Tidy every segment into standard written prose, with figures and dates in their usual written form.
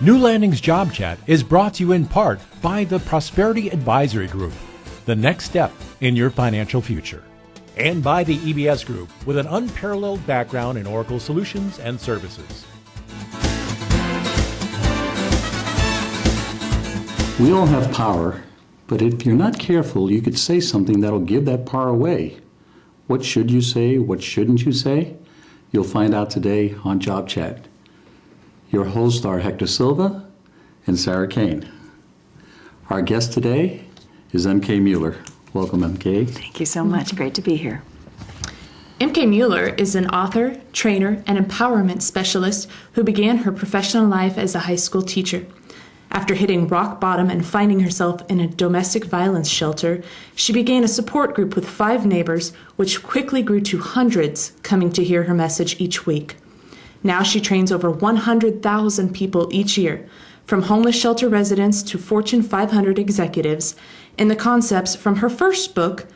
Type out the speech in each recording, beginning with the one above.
New Landing's Job Chat is brought to you in part by the Prosperity Advisory Group, the next step in your financial future, and by the EBS Group with an unparalleled background in Oracle solutions and services. We all have power, but if you're not careful, you could say something that'll give that power away. What should you say? What shouldn't you say? You'll find out today on Job Chat. Your hosts are Hector Silva and Sarah Kane. Our guest today is MK Mueller. Welcome, MK. Thank you so much. Great to be here. MK Mueller is an author, trainer, and empowerment specialist who began her professional life as a high school teacher. After hitting rock bottom and finding herself in a domestic violence shelter, she began a support group with 5 neighbors, which quickly grew to hundreds coming to hear her message each week. Now she trains over 100,000 people each year, from homeless shelter residents to Fortune 500 executives, in the concepts from her first book,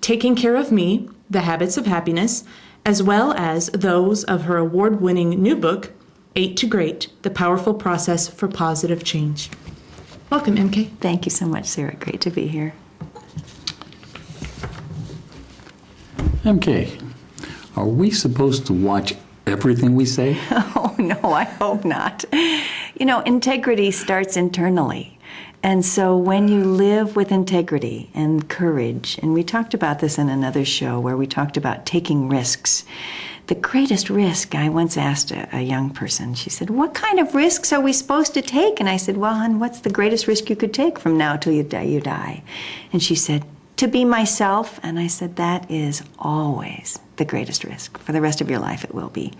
Taking Care of Me, The Habits of Happiness, as well as those of her award-winning new book, 8 to Great, The Powerful Process for Positive Change. Welcome, MK. Thank you so much, Sarah. Great to be here. MK, are we supposed to watch everything we say? Oh, no, I hope not. You know, integrity starts internally. And so when you live with integrity and courage, and we talked about this in another show where we talked about taking risks. The greatest risk, I once asked a young person, she said, what kind of risks are we supposed to take? And I said, well, hon, what's the greatest risk you could take from now till you die? And she said, to be myself. And I said, that is always the greatest risk. For the rest of your life, it will be.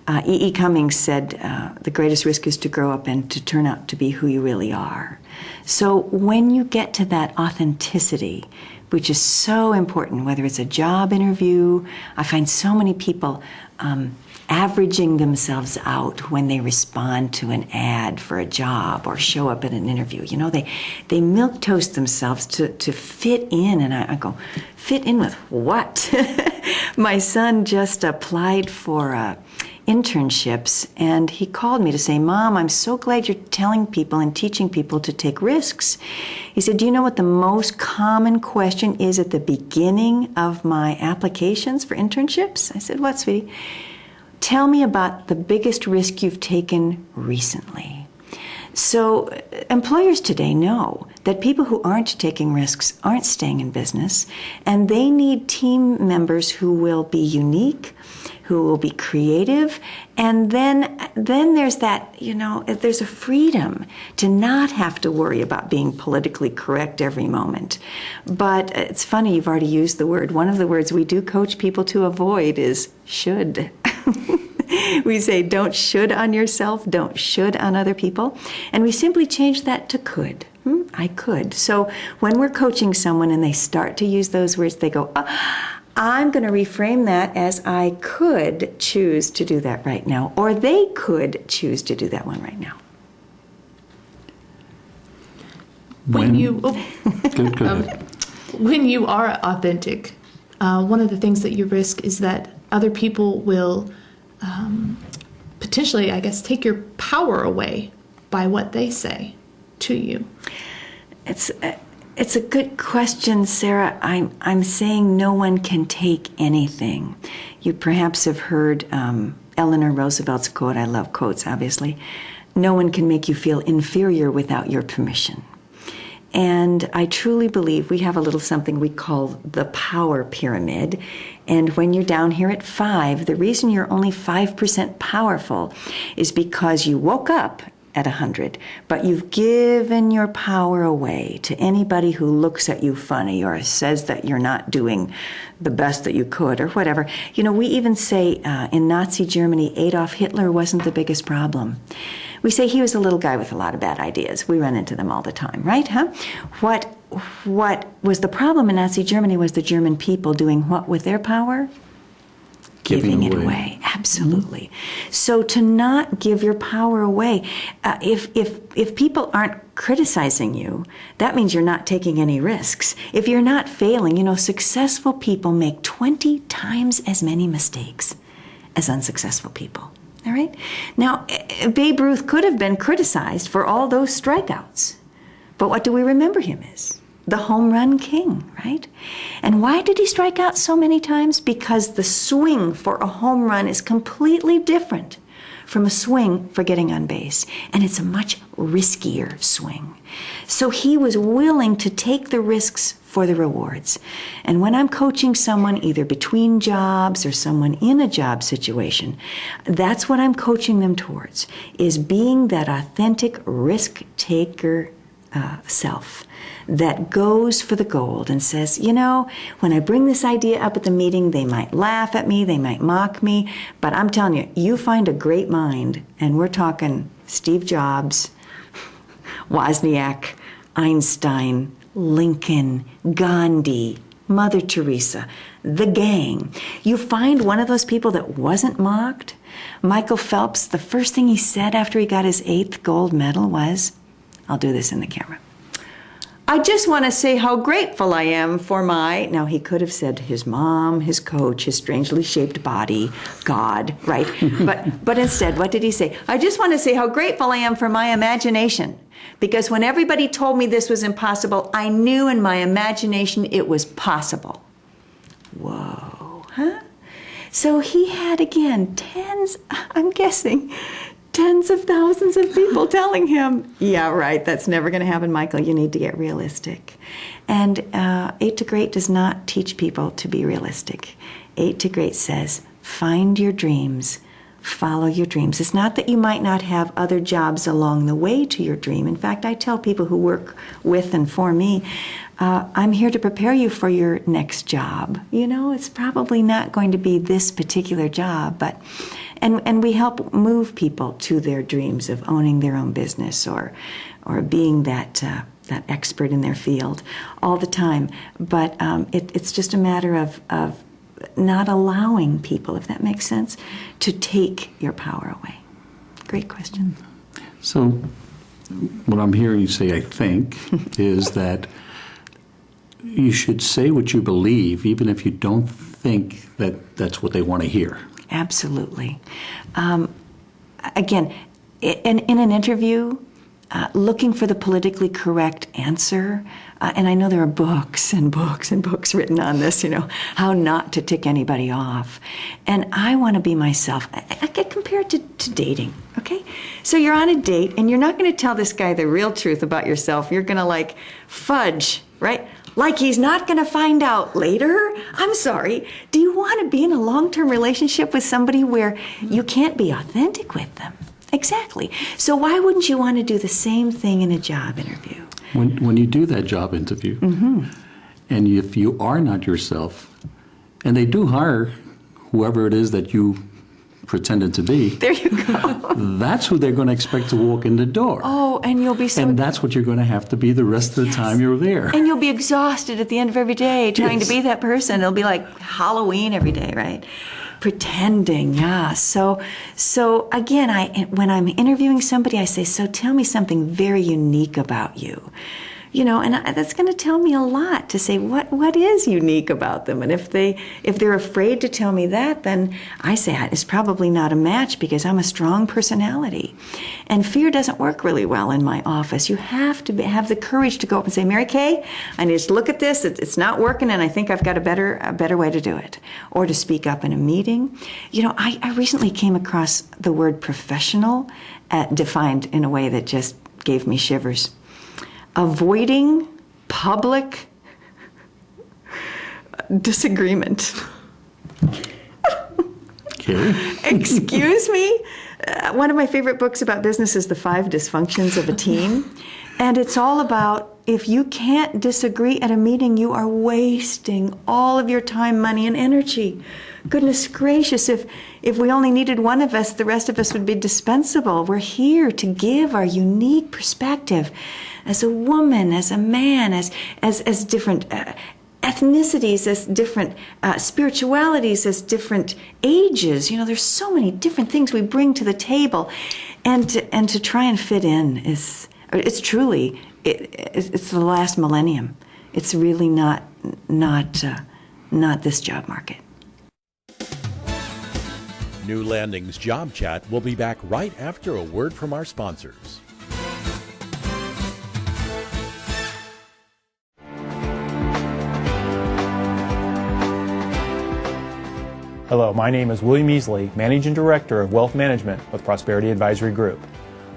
E.E. Cummings said, the greatest risk is to grow up and to turn out to be who you really are. So when you get to that authenticity, which is so important, whether it's a job interview, I find so many people averaging themselves out when they respond to an ad for a job or show up at an interview. You know, they milquetoast themselves to fit in, and I go, fit in with what? My son just applied for internships, and he called me to say, Mom, I'm so glad you're telling people and teaching people to take risks. He said, do you know what the most common question is at the beginning of my applications for internships? I said, what, sweetie? Tell me about the biggest risk you've taken recently. So employers today know that people who aren't taking risks aren't staying in business, and they need team members who will be unique, who will be creative, and then there's that, you know, there's a freedom to not have to worry about being politically correct every moment. But it's funny, you've already used the word. One of the words we do coach people to avoid is should. We say don't should on yourself, don't should on other people, and we simply change that to could. I could. So when we're coaching someone and they start to use those words, they go, I'm going to reframe that as I could choose to do that right now, or they could choose to do that one right now. When you are authentic, one of the things that you risk is that other people will potentially, I guess, take your power away by what they say to you. It's a good question, Sarah. I'm saying no one can take anything. You perhaps have heard Eleanor Roosevelt's quote. I love quotes, obviously. No one can make you feel inferior without your permission. And I truly believe we have a little something we call the power pyramid. And when you're down here at 5, the reason you're only 5% powerful is because you woke up at 100, but you've given your power away to anybody who looks at you funny or says that you're not doing the best that you could or whatever. You know, we even say in Nazi Germany, Adolf Hitler wasn't the biggest problem. We say he was a little guy with a lot of bad ideas. We run into them all the time, right? What was the problem in Nazi Germany was the German people doing what with their power? Giving it away. Absolutely. So to not give your power away, if people aren't criticizing you, that means you're not taking any risks. If you're not failing, you know, successful people make 20 times as many mistakes as unsuccessful people. All right? Now, Babe Ruth could have been criticized for all those strikeouts. But what do we remember him as? The home run king, right? And why did he strike out so many times? Because the swing for a home run is completely different from a swing for getting on base. And it's a much riskier swing. So he was willing to take the risks for the rewards. And when I'm coaching someone either between jobs or someone in a job situation, that's what I'm coaching them towards, is being that authentic risk taker self that goes for the gold and says, you know, when I bring this idea up at the meeting, they might laugh at me, they might mock me, but I'm telling you, you find a great mind, and we're talking Steve Jobs, Wozniak, Einstein, Lincoln, Gandhi, Mother Teresa, the gang. You find one of those people that wasn't mocked. Michael Phelps, the first thing he said after he got his 8th gold medal was, I'll do this in the camera, I just want to say how grateful I am for now he could have said his mom, his coach, his strangely shaped body, God, right? But instead, what did he say? I just want to say how grateful I am for my imagination. Because when everybody told me this was impossible, I knew in my imagination it was possible. Whoa, huh? So he had, again, I'm guessing, tens of thousands of people telling him, yeah, right, that's never going to happen, Michael. You need to get realistic. And 8 to Great does not teach people to be realistic. 8 to Great says, find your dreams, follow your dreams. It's not that you might not have other jobs along the way to your dream. In fact, I tell people who work with and for me, I'm here to prepare you for your next job. You know, it's probably not going to be this particular job, but and we help move people to their dreams of owning their own business or being that expert in their field all the time. But it's just a matter of not allowing people, if that makes sense, to take your power away. Great question. So what I'm hearing you say, I think, is that you should say what you believe, even if you don't think that that's what they want to hear. Absolutely. Again, in an interview, looking for the politically correct answer, and I know there are books and books and books written on this, you know, how not to tick anybody off. And I want to be myself. I get compared to dating, okay? So you're on a date, and you're not going to tell this guy the real truth about yourself. You're going to, fudge, right? Like he's not going to find out later? I'm sorry. Do you want to be in a long-term relationship with somebody where you can't be authentic with them? Exactly. So why wouldn't you want to do the same thing in a job interview? When you do that job interview, and if you are not yourself, and they do hire whoever it is that you pretended to be. There you go. That's who they're going to expect to walk in the door. Oh, and you'll be so... And that's what you're going to have to be the rest of the time you're there. And you'll be exhausted at the end of every day trying to be that person. It'll be like Halloween every day, right? Pretending, yeah. So again, when I'm interviewing somebody, I say, so tell me something very unique about you. You know, and that's going to tell me a lot to say what is unique about them. And if they're afraid to tell me that, then I say it's probably not a match because I'm a strong personality. And fear doesn't work really well in my office. You have to have the courage to go up and say, Mary Kay, I need to look at this. It's not working, and I think I've got a better way to do it. Or to speak up in a meeting. You know, I recently came across the word professional defined in a way that just gave me shivers. Avoiding public disagreement. Okay. Excuse me? One of my favorite books about business is The 5 Dysfunctions of a Team. And it's all about if you can't disagree at a meeting, you are wasting all of your time, money, and energy. Goodness gracious, if we only needed one of us, the rest of us would be dispensable. We're here to give our unique perspective as a woman, as a man, as different ethnicities, as different spiritualities, as different ages. You know, there's so many different things we bring to the table. And to try and fit in it's truly, it's the last millennium. It's really not this job market. New Landing's Job Chat will be back right after a word from our sponsors. Hello, my name is William Easley, Managing Director of Wealth Management with Prosperity Advisory Group.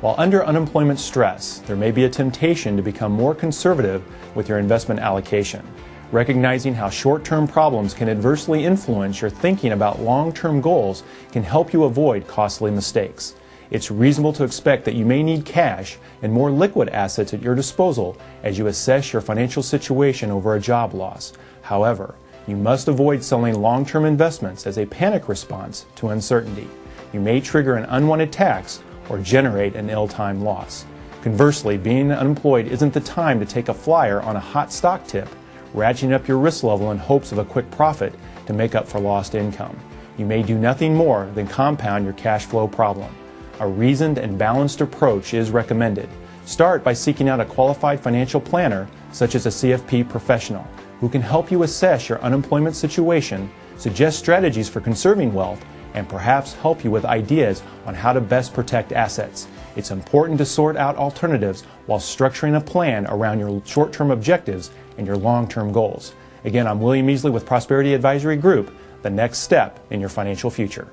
While under unemployment stress, there may be a temptation to become more conservative with your investment allocation. Recognizing how short-term problems can adversely influence your thinking about long-term goals can help you avoid costly mistakes. It's reasonable to expect that you may need cash and more liquid assets at your disposal as you assess your financial situation over a job loss. However, you must avoid selling long-term investments as a panic response to uncertainty. You may trigger an unwanted tax or generate an ill-timed loss. Conversely, being unemployed isn't the time to take a flyer on a hot stock tip, ratcheting up your risk level in hopes of a quick profit to make up for lost income. You may do nothing more than compound your cash flow problem. A reasoned and balanced approach is recommended. Start by seeking out a qualified financial planner, such as a CFP professional, who can help you assess your unemployment situation, suggest strategies for conserving wealth, and perhaps help you with ideas on how to best protect assets. It's important to sort out alternatives while structuring a plan around your short-term objectives and your long-term goals. Again, I'm William Easley with Prosperity Advisory Group, the next step in your financial future.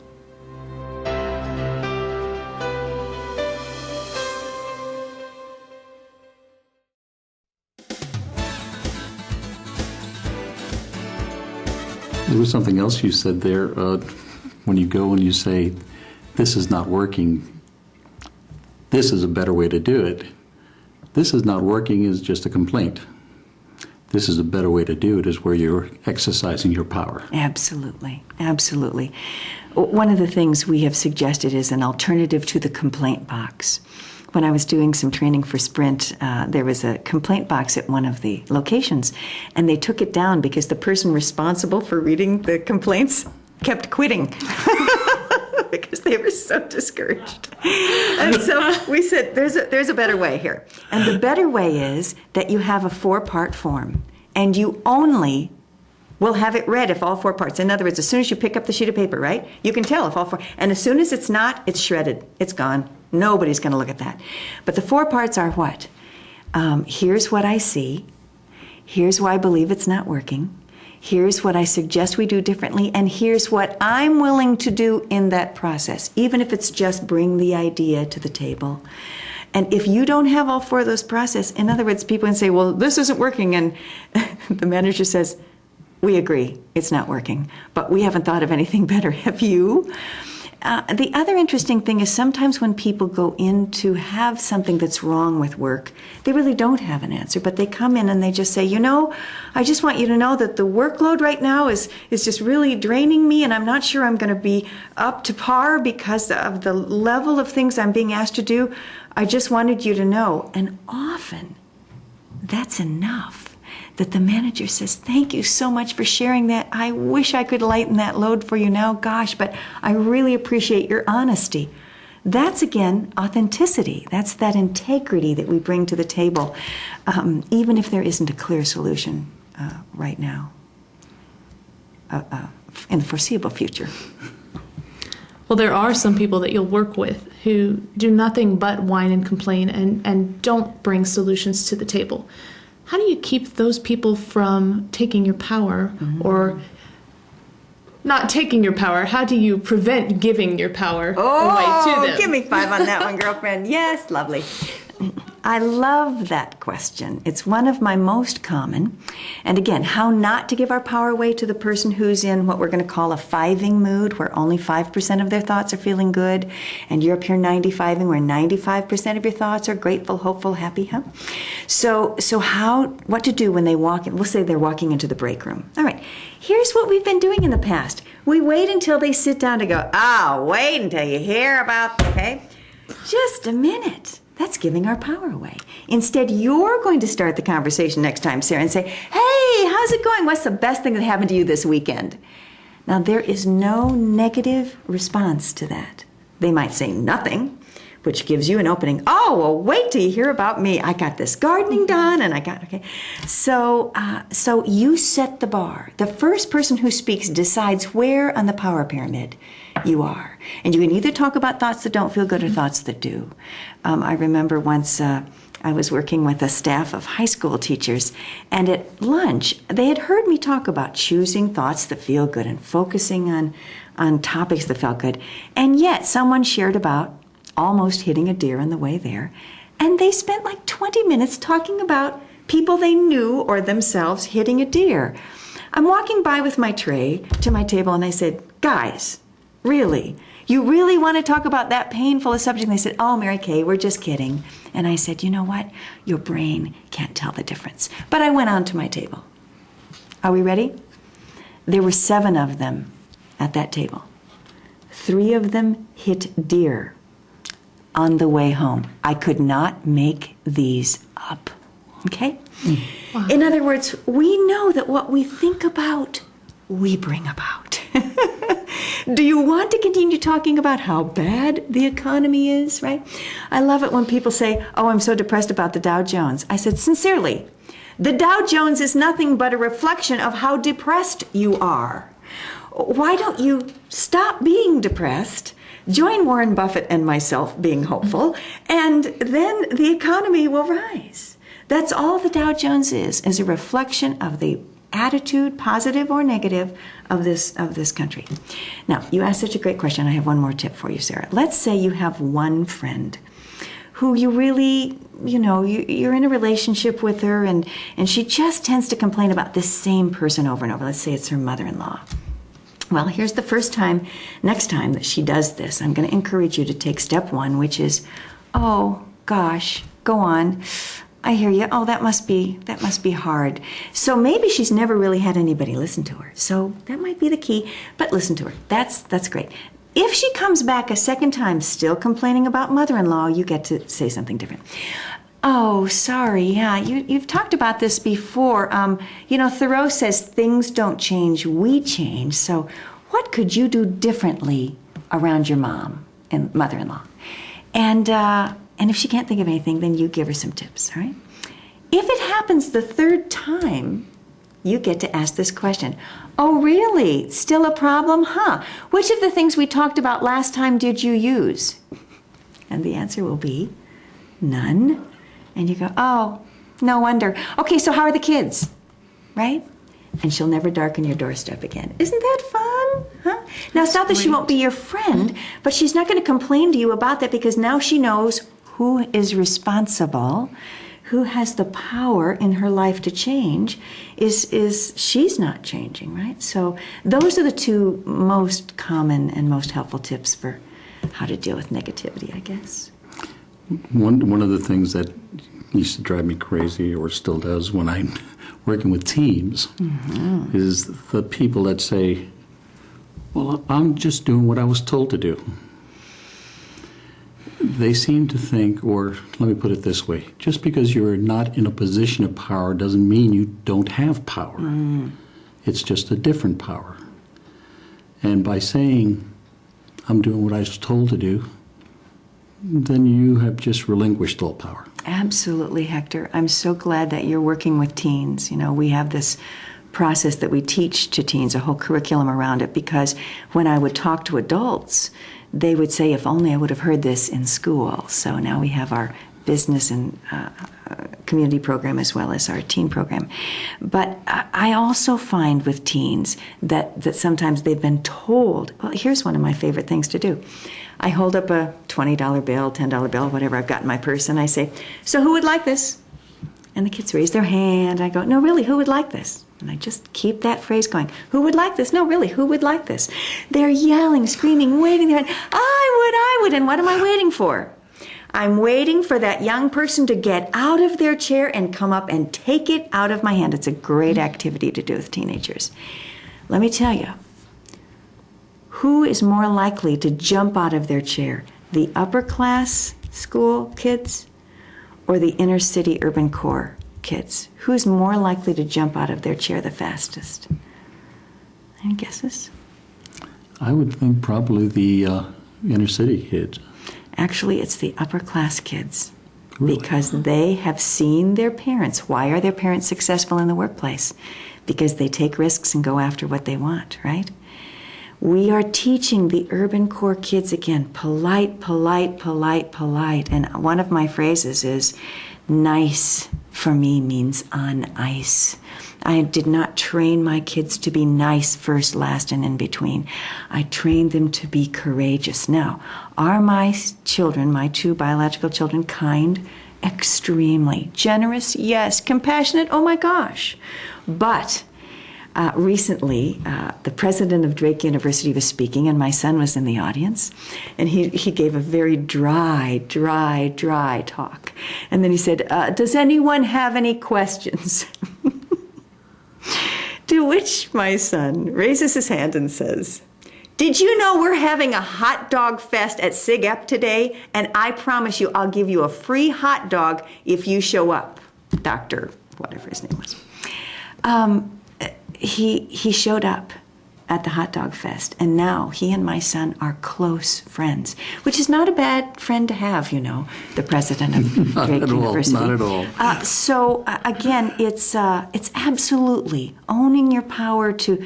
There was something else you said there when you go and you say, this is not working, this is a better way to do it. This is not working is just a complaint. This is a better way to do it is where you're exercising your power. Absolutely, absolutely. One of the things we have suggested is an alternative to the complaint box. When I was doing some training for Sprint, there was a complaint box at one of the locations, and they took it down because the person responsible for reading the complaints kept quitting because they were so discouraged. And so we said, there's a better way here. And the better way is that you have a 4-part form, and you only will have it read if all 4 parts. In other words, as soon as you pick up the sheet of paper, right, you can tell if all 4, and as soon as it's not, it's shredded, it's gone. Nobody's going to look at that. But the 4 parts are what? Here's what I see. Here's why I believe it's not working. Here's what I suggest we do differently. And here's what I'm willing to do in that process, even if it's just bring the idea to the table. And if you don't have all 4 of those processes, in other words, people can say, well, this isn't working. And the manager says, we agree, it's not working. But we haven't thought of anything better. Have you? The other interesting thing is sometimes when people go in to have something that's wrong with work, they really don't have an answer, but they come in and they just say, you know, I just want you to know that the workload right now is just really draining me, and I'm not sure I'm going to be up to par because of the level of things I'm being asked to do. I just wanted you to know. And often that's enough. That the manager says, thank you so much for sharing that. I wish I could lighten that load for you now, gosh, but I really appreciate your honesty. That's, again, authenticity. That's that integrity that we bring to the table, even if there isn't a clear solution right now, in the foreseeable future. Well, there are some people that you'll work with who do nothing but whine and complain and don't bring solutions to the table. How do you keep those people from taking your power or not taking your power? How do you prevent giving your power away to them? Give me 5 on that one, girlfriend. Yes, lovely. I love that question. It's one of my most common. And again, how not to give our power away to the person who's in what we're going to call a 5ing mood, where only 5% of their thoughts are feeling good, and you're up here 95ing, where 95% of your thoughts are grateful, hopeful, happy, huh? So what to do when they walk in? We'll say they're walking into the break room. All right, here's what we've been doing in the past. We wait until they sit down to go, wait until you hear about, okay? Just a minute. That's giving our power away. Instead, you're going to start the conversation next time, Sarah, and say, hey, how's it going? What's the best thing that happened to you this weekend? Now, there is no negative response to that. They might say nothing, which gives you an opening. Oh, well, wait till you hear about me. I got this gardening done, and okay. So you set the bar. The first person who speaks decides where on the power pyramid you are. And you can either talk about thoughts that don't feel good or thoughts that do. I remember once I was working with a staff of high school teachers, and at lunch, they had heard me talk about choosing thoughts that feel good and focusing on topics that felt good. And yet someone shared about almost hitting a deer on the way there. And they spent like 20 minutes talking about people they knew or themselves hitting a deer. I'm walking by with my tray to my table and I said, guys, really? You really want to talk about that painful a subject? And they said, oh, Mary Kay, we're just kidding. And I said, you know what? Your brain can't tell the difference. But I went on to my table. Are we ready? There were 7 of them at that table. 3 of them hit deer on the way home. I could not make these up. Okay? Wow. In other words, we know that what we think about, we bring about. Do you want to continue talking about how bad the economy is, right? I love it when people say, oh, I'm so depressed about the Dow Jones. I said, sincerely, the Dow Jones is nothing but a reflection of how depressed you are. Why don't you stop being depressed, join Warren Buffett and myself being hopeful, and then the economy will rise. That's all the Dow Jones is a reflection of the attitude, positive or negative, of this country. Now, you asked such a great question. I have one more tip for you, Sarah. Let's say you have one friend who you really, you're in a relationship with her, and she just tends to complain about this same person over and over. Let's say it's her mother-in-law. Well, here's the next time that she does this, I'm going to encourage you to take step 1, which is, oh, gosh, go on. I hear you. Oh, that must be hard. So maybe she's never really had anybody listen to her. So that might be the key, but listen to her. That's great. If she comes back a second time still complaining about mother-in-law, you get to say something different. Oh, sorry, yeah, you've talked about this before. Thoreau says things don't change, we change. So what could you do differently around your mom and mother-in-law? And if she can't think of anything, then you give her some tips, all right? If it happens the 3rd time, you get to ask this question. Oh, really? Still a problem? Huh? Which of the things we talked about last time did you use? And the answer will be none. And you go, oh, no wonder. Okay, so how are the kids? Right? And she'll never darken your doorstep again. Isn't that fun? Huh? Now, it's not that she won't be your friend, but she's not going to complain to you about that because now she knows who is responsible, who has the power in her life to change, is she's not changing, right? So those are the 2 most common and most helpful tips for how to deal with negativity, I guess. One of the things that used to drive me crazy, or still does when I'm working with teams, is the people that say, well, I'm just doing what I was told to do. They seem to think, or let me put it this way, just because you're not in a position of power doesn't mean you don't have power. It's just a different power. And by saying, I'm doing what I was told to do, then you have just relinquished all power. Absolutely, Hector. I'm so glad that you're working with teens. We have this process that we teach to teens, a whole curriculum around it, because when I would talk to adults, they would say, if only I would have heard this in school. So now we have our business and community program as well as our teen program. But I also find with teens that sometimes they've been told, well, here's one of my favorite things to do. I hold up a $20 bill, $10 bill, whatever I've got in my purse, and I say, so who would like this? And the kids raise their hand. I go, no, really, who would like this? And I just keep that phrase going. Who would like this? No, really, who would like this? They're yelling, screaming, waving their hand. I would. And what am I waiting for? I'm waiting for that young person to get out of their chair and come up and take it out of my hand. It's a great activity to do with teenagers. Let me tell you, who is more likely to jump out of their chair? The upper class school kids or the inner city urban core kids? Who's more likely to jump out of their chair the fastest? Any guesses? I would think probably the inner city kids. Actually, it's the upper class kids. Really? Because they have seen their parents. Why are their parents successful in the workplace? Because they take risks and go after what they want, right? We are teaching the urban core kids again, polite, polite, polite, polite. And one of my phrases is, nice for me means on ice. I did not train my kids to be nice first, last, and in between. I trained them to be courageous. Now, are my children, my two biological children, kind? Extremely. Generous? Yes. Compassionate? Oh my gosh. But recently, the president of Drake University was speaking, and my son was in the audience, and he gave a very dry talk. And then he said, does anyone have any questions? To which my son raises his hand and says, did you know we're having a hot dog fest at SIGEP today? And I promise you, I'll give you a free hot dog if you show up. Dr. whatever his name was. He showed up at the hot dog fest, and now he and my son are close friends, which is not a bad friend to have, you know, the president of Drake University. Not at all. So again, it's absolutely owning your power to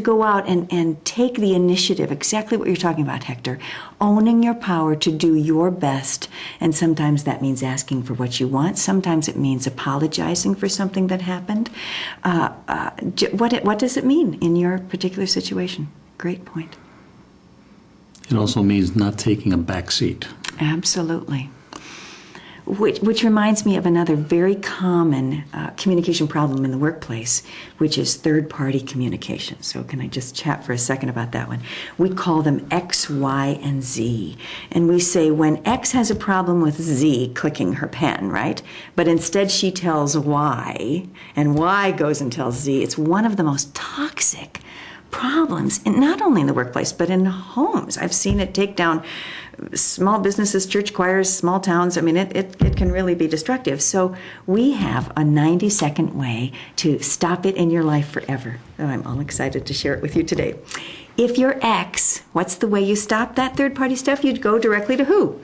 go out and take the initiative, exactly what you're talking about, Hector. Owning your power to do your best, and sometimes that means asking for what you want. Sometimes it means apologizing for something that happened. What does it mean in your particular situation? Great point. It also means not taking a back seat. Absolutely. Which reminds me of another very common communication problem in the workplace, which is third-party communication. So can I just chat for a second about that one? We call them X, Y, and Z. And we say when X has a problem with Z clicking her pen, right? But instead she tells Y, and Y goes and tells Z. It's one of the most toxic problems, and not only in the workplace, but in homes. I've seen it take down small businesses, church choirs, small towns. I mean, it can really be destructive. So we have a 90-second way to stop it in your life forever. And I'm all excited to share it with you today. If you're X, what's the way you stop that third-party stuff? You'd go directly to who?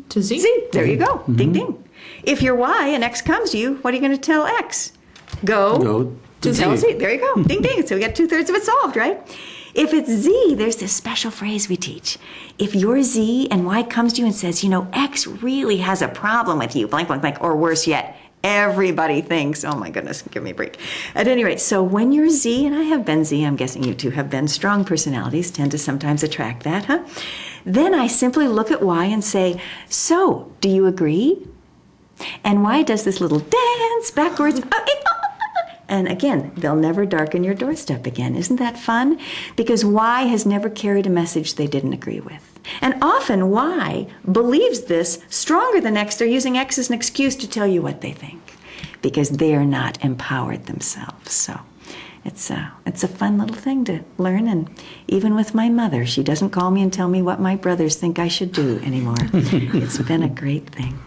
To Z. Z. There you go. Mm-hmm. Ding, ding. If you're Y and X comes to you, what are you going to tell X? Go to tell Z. There you go. Ding, ding. So we got 2/3 of it solved, right? If it's Z, there's this special phrase we teach. If you're Z and Y comes to you and says, you know, X really has a problem with you, blank, blank, blank, or worse yet, everybody thinks, oh my goodness, give me a break. At any rate, so when you're Z, and I have been Z, I'm guessing you two have been, strong personalities tend to sometimes attract that, huh? Then I simply look at Y and say, so, do you agree? And Y does this little dance backwards. And again, they'll never darken your doorstep again. Isn't that fun? Because Y has never carried a message they didn't agree with. And often Y believes this stronger than X. They're using X as an excuse to tell you what they think because they are not empowered themselves. So it's a fun little thing to learn. And even with my mother, she doesn't call me and tell me what my brothers think I should do anymore. It's been a great thing.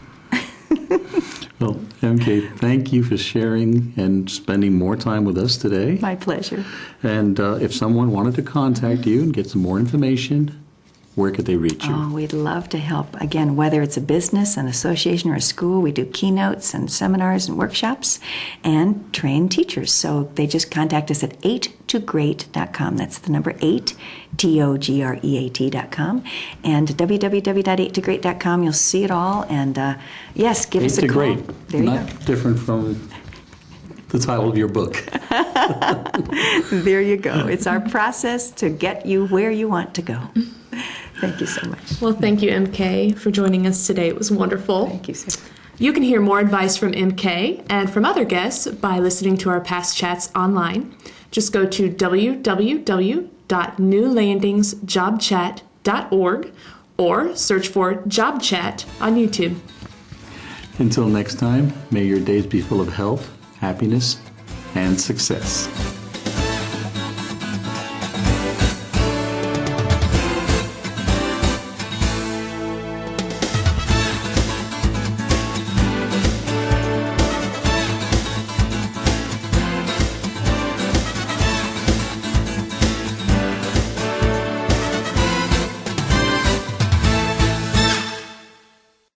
Well, MK, thank you for sharing and spending more time with us today. My pleasure. And if someone wanted to contact you and get some more information, where could they reach you? Oh, we'd love to help. Again, whether it's a business, an association, or a school, we do keynotes and seminars and workshops and train teachers. So they just contact us at 8togreat.com. That's the number 8, TOGREAT.com. And www.8togreat.com. You'll see it all. And yes, give us a call. 8 to Great. There you go. Not different from the title of your book. There you go. It's our process to get you where you want to go. Thank you so much. Well, thank you, MK, for joining us today. It was wonderful. Thank you, sir. You can hear more advice from MK and from other guests by listening to our past chats online. Just go to www.newlandingsjobchat.org or search for Job Chat on YouTube. Until next time, may your days be full of health, happiness, and success.